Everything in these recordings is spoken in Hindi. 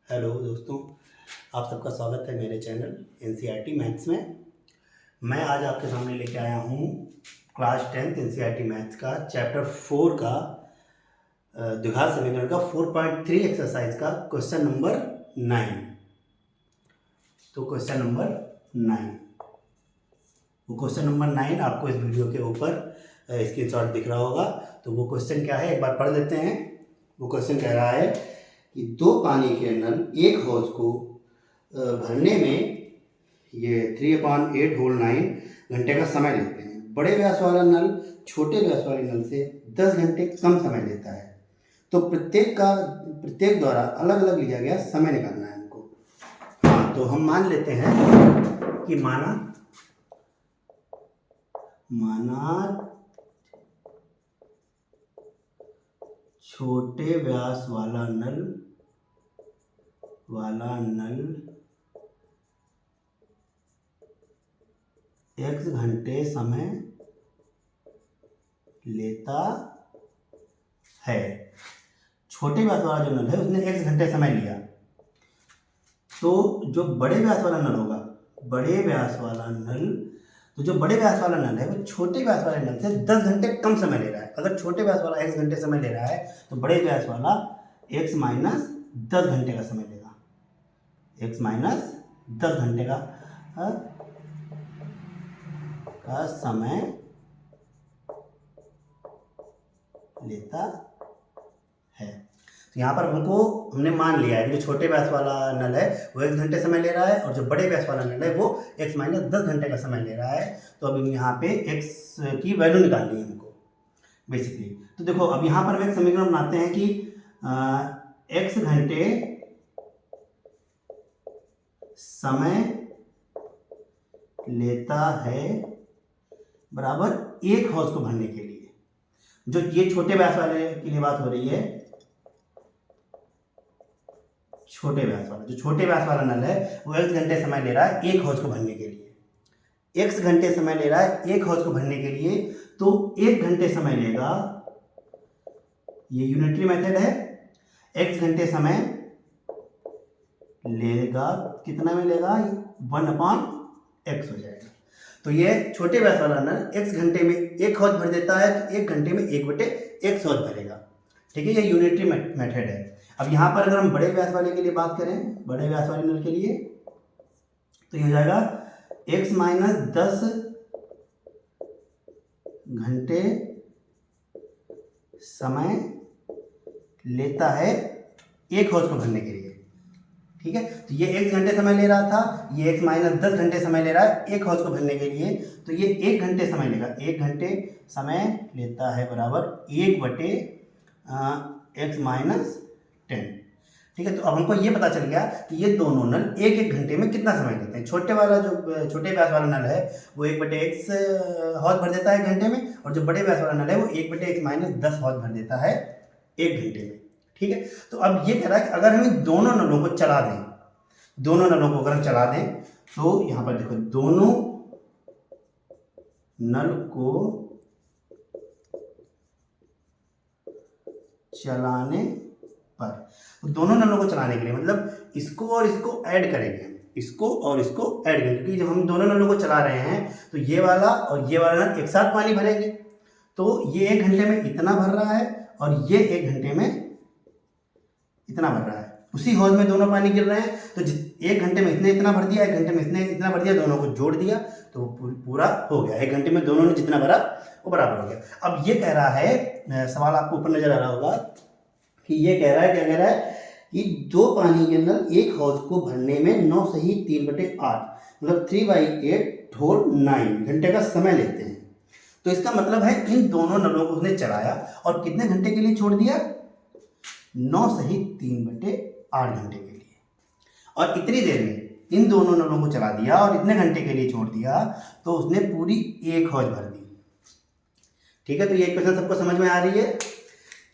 हेलो दोस्तों, आप सबका स्वागत है मेरे चैनल एनसीईआरटी मैथ्स में। मैं आज आपके सामने लेके आया हूँ क्लास 10th एनसीईआरटी मैथ्स का चैप्टर 4 का द्विघात समीकरण का 4.3 एक्सरसाइज का क्वेश्चन नंबर 9। तो क्वेश्चन नंबर 9, वो क्वेश्चन नंबर 9 आपको इस वीडियो के ऊपर स्क्रीनशॉट दिख रहा होगा। तो वो क्वेश्चन क्या है, एक बार पढ़ लेते हैं। वो क्वेश्चन कह रहा है कि दो पानी के नल एक हौज को भरने में ये 3/8 होल 9 घंटे का समय लेते हैं। बड़े व्यास वाला नल छोटे व्यास वाले नल से 10 घंटे कम समय लेता है। तो प्रत्येक द्वारा अलग अलग लिया गया समय निकालना है हमको। हाँ, तो हम मान लेते हैं कि माना छोटे व्यास वाला नल x घंटे समय लेता है। छोटे व्यास वाला जो नल है उसने x घंटे समय लिया। तो जो बड़े व्यास वाला नल होगा, जो बड़े व्यास वाला नल है वो छोटे व्यास वाले नल से 10 घंटे कम समय ले रहा है। अगर छोटे व्यास वाला x घंटे समय ले रहा है तो बड़े व्यास वाला x माइनस 10 घंटे का समय लेगा। x माइनस 10 घंटे का समय लेता है। तो यहाँ पर हमने मान लिया है कि जो छोटे व्यास वाला नल है वो x घंटे समय ले रहा है और जो बड़े व्यास वाला नल है वो x माइनस 10 घंटे का समय ले रहा है। तो अभी यहाँ पे x की वैल्यू निकालनी है हमको बेसिकली। तो देखो, अब यहाँ पर हम एक समीकरण बनाते हैं कि x घंटे समय लेता है बराबर एक हौज को भरने के लिए। जो ये छोटे व्यास वाले के लिए बात हो रही है, छोटे व्यास वाला नल है वो x घंटे समय ले रहा है एक हौज को भरने के लिए। x घंटे समय ले रहा है एक हौज को भरने के लिए, तो 1 घंटे समय लेगा। ये यूनिटरी मेथड है। x घंटे समय लेगा, कितना में लेगा? 1/x हो जाएगा। तो ये छोटे व्यास वाला नल x घंटे में एक हौज भर देता है, तो 1 घंटे में 1/x हौज भरेगा। ठीक है, ये यूनिटरी मेथड है। अब यहाँ पर अगर हम बड़े व्यास वाले के लिए बात करें, बड़े व्यास वाले नल के लिए, तो ये हो जाएगा x माइनस 10 घंटे समय लेता है एक हौज को भरने के लिए। ठीक है, तो ये x घंटे समय ले रहा था, ये x माइनस 10 घंटे समय ले रहा है एक हौज को भरने के लिए। तो ये 1 घंटे समय लेगा, 1 घंटे समय लेता है बराबर 1/x माइनस 10। ठीक है, तो अब हमको ये पता चल गया कि ये दोनों नल एक एक घंटे में कितना समय लेते हैं। छोटे व्यास वाला नल है वो 1/x हौज भर देता है 1 घंटे में, और जो बड़े व्यास वाला नल है वो 1/x माइनस 10 हौज भर देता है 1 घंटे में। ठीक है, तो अब ये कह रहा है कि अगर हम इन दोनों नलों को चला दें, तो यहाँ पर देखो, दोनों नल को चलाने के लिए मतलब इसको और इसको ऐड करेंगे, क्योंकि जब हम दोनों नलों को चला रहे हैं तो ये वाला और ये वाला नल एक साथ पानी भरेंगे। तो ये 1 घंटे में इतना भर रहा है और ये 1 घंटे में इतना भर रहा है। उसी हौज में दोनों पानी गिर रहे हैं, तो 1 घंटे में इसने इतना भर दिया, 1 घंटे में इसने इतना भर दिया, दोनों को जोड़ दिया तो पूरा हो गया। 1 घंटे में दोनों ने जितना भरा वो बराबर हो गया। अब ये कह रहा है, सवाल आपको ऊपर नजर आ रहा होगा कि ये कह रहा है, क्या कह रहा है कि दो पानी के नल एक हौज को भरने में 9 सही 3/8 मतलब 3/8 होल 9 घंटे का समय लेते हैं। तो इसका मतलब है इन दोनों नलों को उसने चलाया और कितने घंटे के लिए छोड़ दिया? 9 सही 3/8 घंटे के लिए। और इतनी देर में इन दोनों नलों को चला दिया और इतने घंटे के लिए छोड़ दिया, तो उसने पूरी एक हौज भर दी। ठीक है, तो ये क्वेश्चन सबको समझ में आ रही है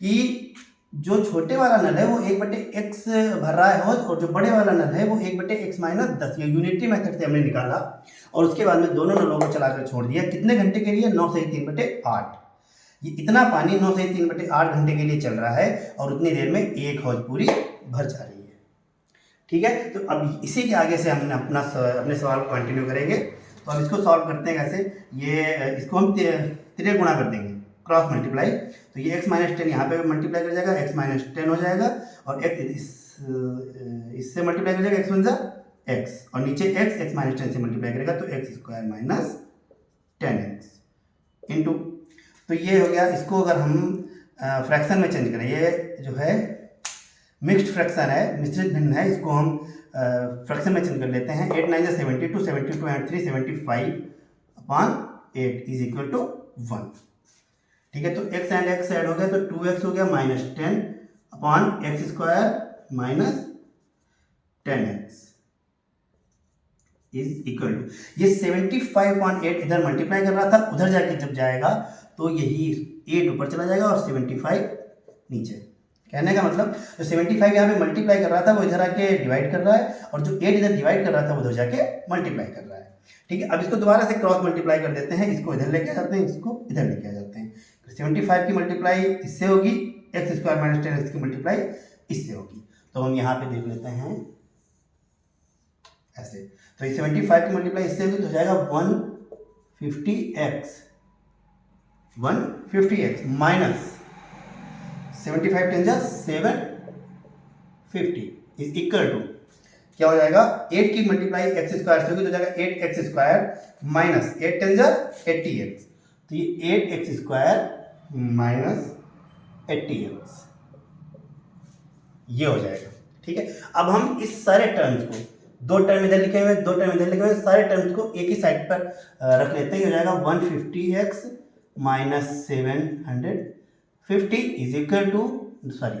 कि जो छोटे वाला नल है वो 1/x भर रहा है हौज, और जो बड़े वाला नल है वो 1/x माइनस 10, ये यूनिटरी मेथड से हमने निकाला। और उसके बाद में दोनों नलों को चलाकर छोड़ दिया, कितने घंटे के लिए? 9 सही 3/8। ये इतना पानी 9 से 3/8 घंटे के लिए चल रहा है और उतनी देर में एक हौज पूरी भर जा रही है। ठीक है। तो अब इसी के आगे से हमने अपने सवाल को कंटिन्यू करेंगे। तो अब इसको सॉल्व करते हैं कैसे, ये इसको हम तिरे गुणा कर देंगे, क्रॉस मल्टीप्लाई। तो ये x माइनस 10 यहाँ पे मल्टीप्लाई कर जाएगा, x माइनस 10 हो जाएगा, और इससे मल्टीप्लाई कर जाएगा, x वन जा x, और नीचे x माइनस 10 से मल्टीप्लाई करेगा तो x square minus 10x into, तो ये हो गया। इसको अगर हम फ्रैक्शन में चेंज करें, ये जो है मिक्स्ड फ्रैक्शन है, मिश्रित भिन्न है, इसको हम फ्रैक्शन में चेंज कर लेते हैं। 8 9 72, 72 and 3 75 upon 8 is equal to 1। ठीक है, तो x एंड x ऐड हो गया तो 2x हो गया minus 10 upon x square minus 10x is equal to, ये 75.8 इधर मल्टीप्लाई कर रहा था, उधर जाके जब जाएगा तो यही 8 ऊपर चला जाएगा और 75 नीचे। कहने का मतलब जो 75 यहाँ पे मल्टीप्लाई कर रहा था वो इधर आके डिवाइड कर रहा है, और जो 8 इधर डिवाइड कर रहा था वो उधर जाके मल्टीप्लाई कर रहा है। ठीक है, अब इसको दोबारा से क्रॉस मल्टीप्लाई कर देते हैं, इसको इधर लेके आ जाते हैं, इसको इधर लेके आ जाते हैं। 75 की मल्टीप्लाई इससे होगी, एक्स स्क्वायर माइनस 10x की मल्टीप्लाई इससे होगी। तो हम यहाँ पे देख लेते हैं ऐसे, तो 75 की मल्टीप्लाई इससे होगी तो हो जाएगा 150x माइनस 75 10 जा 750 इज इक्वल टू, क्या हो जाएगा, 8 की मल्टीप्लाई एक्स स्क्वायर से होगी तो हो जाएगा 8x स्क्वायर माइनस 8 10 जा 80x, तो ये 8x स्क्वायर माइनस 80x ये हो जाएगा। ठीक है, अब हम इस सारे टर्म्स को, दो टर्म इधर लिखे हुए, दो टर्म इधर लिखे हुए, सारे टर्म्स को एक ही साइड पर रख लेते हैं। हो जाएगा 150x minus 750 is equal to, sorry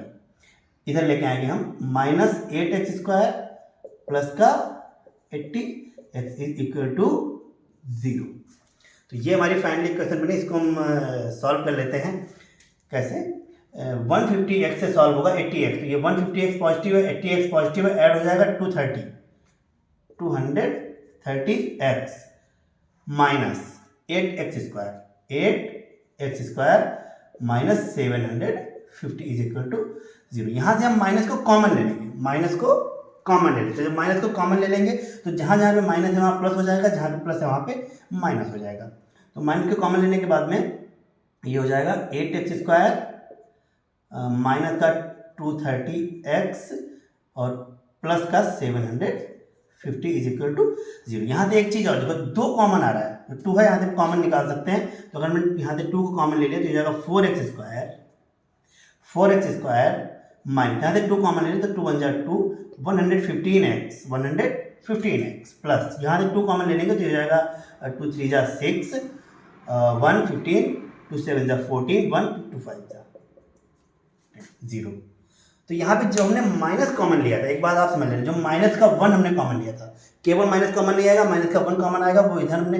इधर लेके आएंगे हम, माइनस 8x स्क्वायर प्लस का 80x इज इक्वल टू 0। तो ये हमारी फाइनल इक्वेशन बनी। इसको हम सॉल्व कर लेते हैं। कैसे, 150x से सॉल्व होगा 80x, तो ये 150x पॉजिटिव है, 80x पॉजिटिव है, ऐड हो जाएगा 230x minus 8x square minus 750 is equal to 0। यहाँ से हम माइनस को कॉमन ले लेंगे, माइनस को कॉमन ले लेते हैं। जब माइनस को कॉमन ले लेंगे तो जहाँ जहाँ पे माइनस है वहाँ प्लस हो जाएगा, जहाँ पे प्लस है वहाँ पे माइनस हो जाएगा। तो माइनस को कॉमन लेने के बाद में ये हो जाएगा 8x स्क्वायर माइनस का 230x और प्लस का 750 इज इक्वल टू 0। यहाँ से एक चीज़ और देखो, 2 कॉमन आ रहा है, 2 है यहाँ से कॉमन निकाल सकते हैं। तो अगर मैं यहाँ से 2 को कॉमन ले लिया तो हो जाएगा 4x स्क्वायर माइनस, यहाँ से 2 कॉमन ले लिया तो 2 बन जाए 2, 115x प्लस यहाँ से 2 कॉमन ले लेंगे तो हो जाएगा 2 3 जा 6, 115, 2 7 जा 14, 1 2 5 जा 0। तो यहाँ पे जो हमने माइनस कॉमन लिया था, एक बात आप समझ लें, जो माइनस का 1 हमने कॉमन लिया था, केवल माइनस कॉमन नहीं आएगा, माइनस का 1 कॉमन आएगा, वो इधर हमने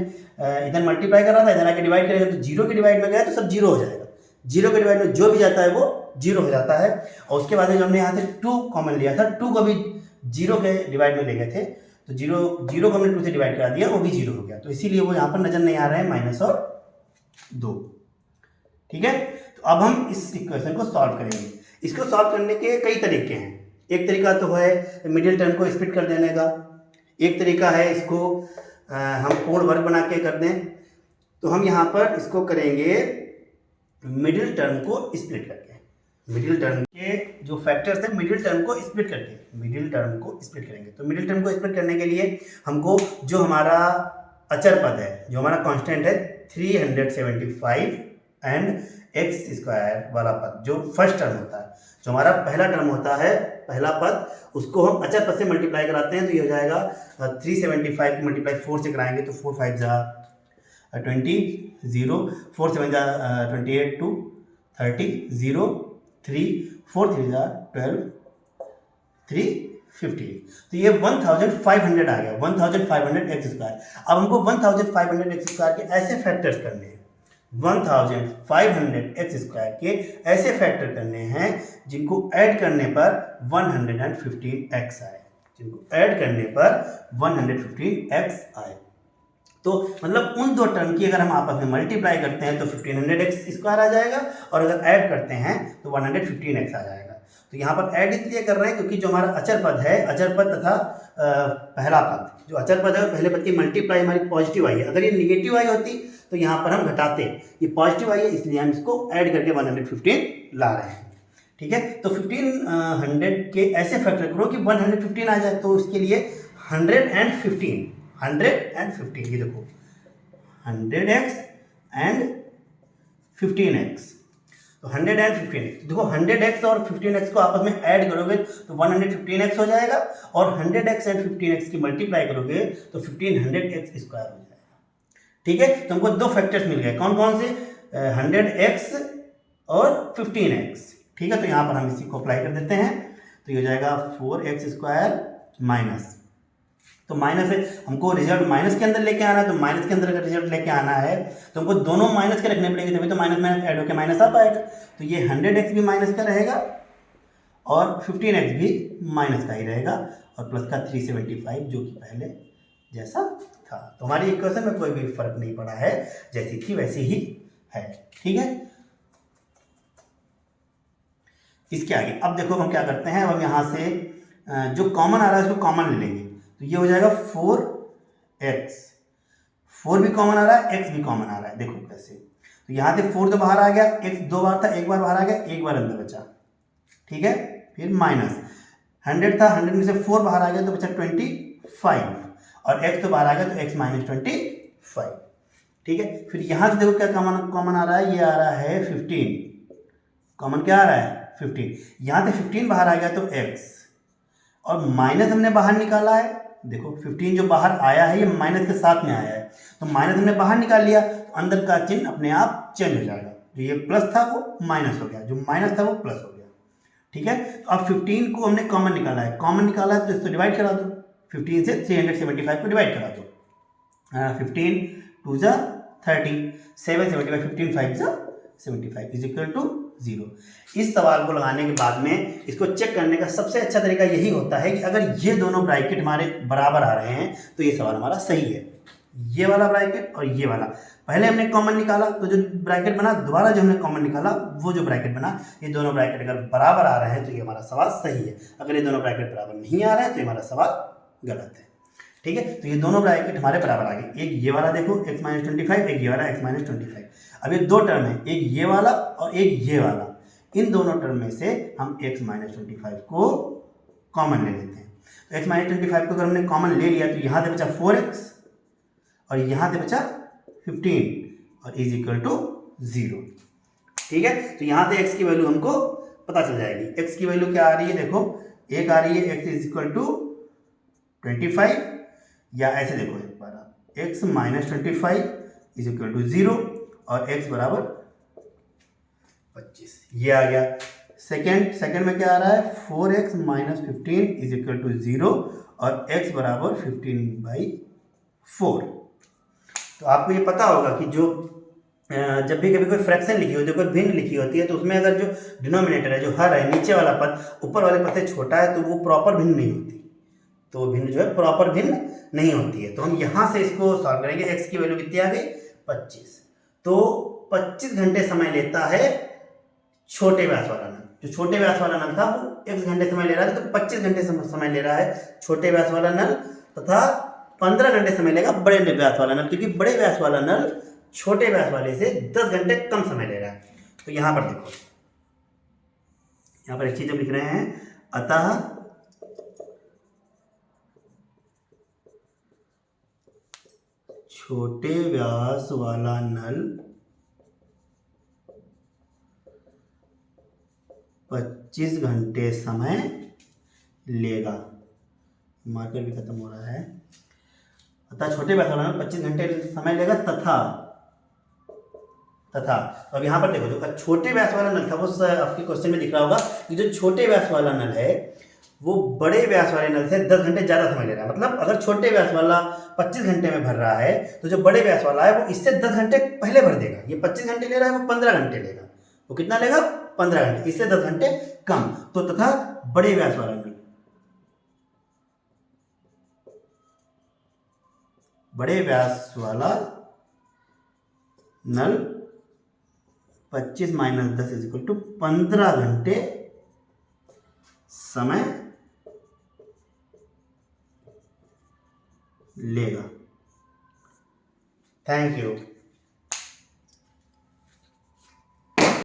इधर मल्टीप्लाई कर रहा था, इधर आके डिवाइड करेगा तो 0 के डिवाइड में गया तो सब 0 हो जाएगा। 0 के डिवाइड में जो भी जाता है वो 0 हो जाता है। और उसके बाद जो हमने यहाँ से 2 कॉमन लिया था, 2 को भी 0 के डिवाइड में ले गए थे, तो 0 को हमने 2 से डिवाइड करा दिया, वो भी 0 हो गया। तो इसीलिए वो यहाँ पर नजर नहीं आ रहा है माइनस और 2। ठीक है, तो अब हम इस इक्वेशन को सॉल्व करेंगे। इसको सॉल्व करने के कई तरीके हैं। एक तरीका तो है मिडिल टर्म को स्प्लिट कर देने का, एक तरीका है इसको हम पूर्ण वर्ग बना के कर दें। तो हम यहाँ पर इसको करेंगे मिडिल टर्म को स्प्लिट करके, मिडिल टर्म के जो फैक्टर्स हैं मिडिल टर्म को स्प्लिट करके मिडिल टर्म को स्प्लिट करेंगे। तो मिडिल टर्म को स्प्लिट करने के लिए हमको जो हमारा अचर पद है, जो हमारा कांस्टेंट है 375 एंड एक्स स्क्वायर वाला पद, जो फर्स्ट टर्म होता है, जो हमारा पहला टर्म होता है, पहला पद, उसको हम अचर पद से मल्टीप्लाई कराते हैं। तो ये हो जाएगा 375 की मल्टीप्लाई 4 से कराएंगे तो 4 5 जा 20, 0, 4 7 जा 28, 2 30, 0 3, 4 3 जा 12, 3 50। तो ये 1500 आ गया, 1500 एक्स स्क्वायर। अब हमको 1500 एक्स स्क्वायर के ऐसे फैक्टर्स करने हैं, 1500 एक्स स्क्वायर के ऐसे फैक्टर करने हैं जिनको ऐड करने पर 115x आए, जिनको ऐड करने पर 115x आए। तो मतलब उन दो टर्म की अगर हम आपस में मल्टीप्लाई करते हैं तो 1500x स्क्वायर आ जाएगा, और अगर ऐड करते हैं तो 115x आ जाएगा। तो यहाँ पर ऐड इसलिए कर रहे हैं क्योंकि जो हमारा अचर पद है, अचर पद तथा पहला पद, जो अचर पद है पहले पद की मल्टीप्लाई हमारी पॉजिटिव आई है। अगर ये निगेटिव आई होती तो यहाँ पर हम घटाते, ये पॉजिटिव आई है इसलिए हम इसको ऐड करके 115 ला रहे हैं। ठीक है, तो 1500 के ऐसे फैक्टर करो कि 115 आ जाए। तो उसके लिए 115 ये देखो 100x एंड 15x, तो 115 देखो 100x और 15x को आपस में ऐड करोगे तो 115x हो जाएगा, और 100x एंड 15x की मल्टीप्लाई करोगे तो 1500x स्क्वायर हो जाएगा। ठीक है, तो हमको दो फैक्टर्स मिल गए, कौन कौन से, 100x और 15x। ठीक है, तो यहाँ पर हम इसी को अप्लाई कर देते हैं, तो ये हो जाएगा 4x स्क्वायर माइनस, तो माइनस है, हमको रिजल्ट माइनस के अंदर लेके आना है, तो माइनस के अंदर अगर रिजल्ट लेके आना है तो हमको दोनों माइनस के रखने पड़ेंगे, तभी तो माइनस माइनस ऐड होकर माइनस आ पाएगा। तो ये 100x भी माइनस का रहेगा और 15x भी माइनस का ही रहेगा, और प्लस का 375 जो कि पहले जैसा था। तो हमारी इक्वेशन में कोई भी फर्क नहीं पड़ा है, जैसी थी वैसी ही है। ठीक है, इसके आगे अब देखो हम क्या करते हैं, अब हम यहाँ से जो कॉमन आ रहा है उसको कॉमन ले लेंगे, तो ये हो जाएगा 4x, 4 भी कॉमन आ रहा है, x भी कॉमन आ रहा है। देखो कैसे, तो यहाँ से 4 तो बाहर आ गया, x 2 बार था, एक बार बाहर आ गया, एक बार अंदर बचा। ठीक है, फिर माइनस 100 था, 100 में से 4 बाहर आ गया तो बचा 25, और x तो बाहर आ गया तो x माइनस 25। ठीक है, फिर यहाँ से देखो क्या कॉमन कॉमन आ रहा है, ये आ रहा है 15, कॉमन क्या आ रहा है 15, यहाँ से 15 बाहर आ गया तो x, और माइनस हमने बाहर निकाला है, देखो 15 जो बाहर आया है ये माइनस के साथ में आया है, तो माइनस हमने बाहर निकाल लिया तो अंदर का चिन्ह अपने आप चेंज हो जाएगा, जो ये प्लस था वो माइनस हो गया, जो माइनस था वो प्लस हो गया। ठीक है, तो अब 15 को हमने कॉमन निकाला है, कॉमन निकाला है तो इसको डिवाइड करा दो, 15 से 375 को डिवाइड करा दो, 15 2 जा 30, 7 75, 15 5 जा 75 इज इक्वल टू 0। इस सवाल को लगाने के बाद में इसको चेक करने का सबसे अच्छा तरीका यही होता है कि अगर ये दोनों ब्रैकेट हमारे बराबर आ रहे हैं तो ये सवाल हमारा सही है, ये वाला ब्रैकेट और ये वाला। पहले हमने कॉमन निकाला तो जो ब्रैकेट बना, दोबारा जो हमने कॉमन निकाला वो जो ब्रैकेट बना, ये दोनों ब्रैकेट अगर बराबर आ रहे हैं तो ये हमारा सवाल सही है। अगर ये दोनों ब्रैकेट बराबर नहीं आ रहे हैं तो हमारा सवाल गलत है। ठीक है, तो ये दोनों ब्रैकेट हमारे बराबर आ गए, एक ये वाला देखो x माइनस 25, एक ये वाला x माइनस 25। अब ये दो टर्म है, एक ये वाला और एक ये वाला, इन दोनों टर्म में से हम x माइनस 25 को कॉमन ले लेते हैं। तो x माइनस 25 को अगर हमने कॉमन ले लिया तो यहाँ से बचा 4x और यहाँ से बचा 15 और इज इक्वल टू 0। ठीक है, तो यहाँ से x की वैल्यू हमको पता चल जाएगी। x की वैल्यू क्या आ रही है, देखो एक आ रही है x इज इक्वल टू 25, या ऐसे देखो एक बार आप x minus 25 is equal to 0 और x बराबर 25, ये आ गया। सेकेंड में क्या आ रहा है, 4x minus 15 is equal to 0 और x बराबर 15/4। तो आपको ये पता होगा कि जो जब भी कभी कोई फ्रैक्शन लिखी होती है, कोई भिन्न लिखी होती है, तो उसमें अगर जो डिनोमिनेटर है, जो हर है, नीचे वाला पद ऊपर वाले पद से छोटा है तो वो प्रॉपर भिन्न नहीं होती, तो वो भिन्न जो है प्रॉपर भिन्न नहीं होती है। तो हम यहाँ से इसको सॉल्व करेंगे। x की वैल्यू कितनी आ गई 25, तो 25 घंटे समय लेता है छोटे व्यास वाला नल। जो छोटे व्यास वाला नल था वो x घंटे समय ले रहा था, तो 25 घंटे समय ले रहा है छोटे व्यास वाला नल, तथा 15 घंटे समय लेगा बड़े व्यास वाला नल, क्योंकि बड़े व्यास वाला नल छोटे व्यास वाले से 10 घंटे कम समय ले रहा है। तो यहाँ पर देखो, यहाँ पर एक चीज हम लिख रहे हैं, अतः छोटे व्यास वाला नल 25 घंटे समय लेगा। मार्कर भी खत्म हो रहा है। अतः छोटे व्यास वाला नल 25 घंटे समय लेगा, तथा अब यहाँ पर देखो, जो छोटे व्यास वाला नल था वो आपके क्वेश्चन में दिख रहा होगा कि जो छोटे व्यास वाला नल है वो बड़े व्यास वाले नल से 10 घंटे ज़्यादा समय ले रहा है। मतलब अगर छोटे व्यास वाला 25 घंटे में भर रहा है तो जो बड़े व्यास वाला है वो इससे 10 घंटे पहले भर देगा। ये 25 घंटे ले रहा है, वो 15 घंटे लेगा। वो कितना लेगा, 15 घंटे, इससे 10 घंटे कम। तो तथा बड़े व्यास वाला नल, बड़े व्यास वाला नल 25 माइनस 10 इज इक्वल टू 15 घंटे समय लेगा। Thank you.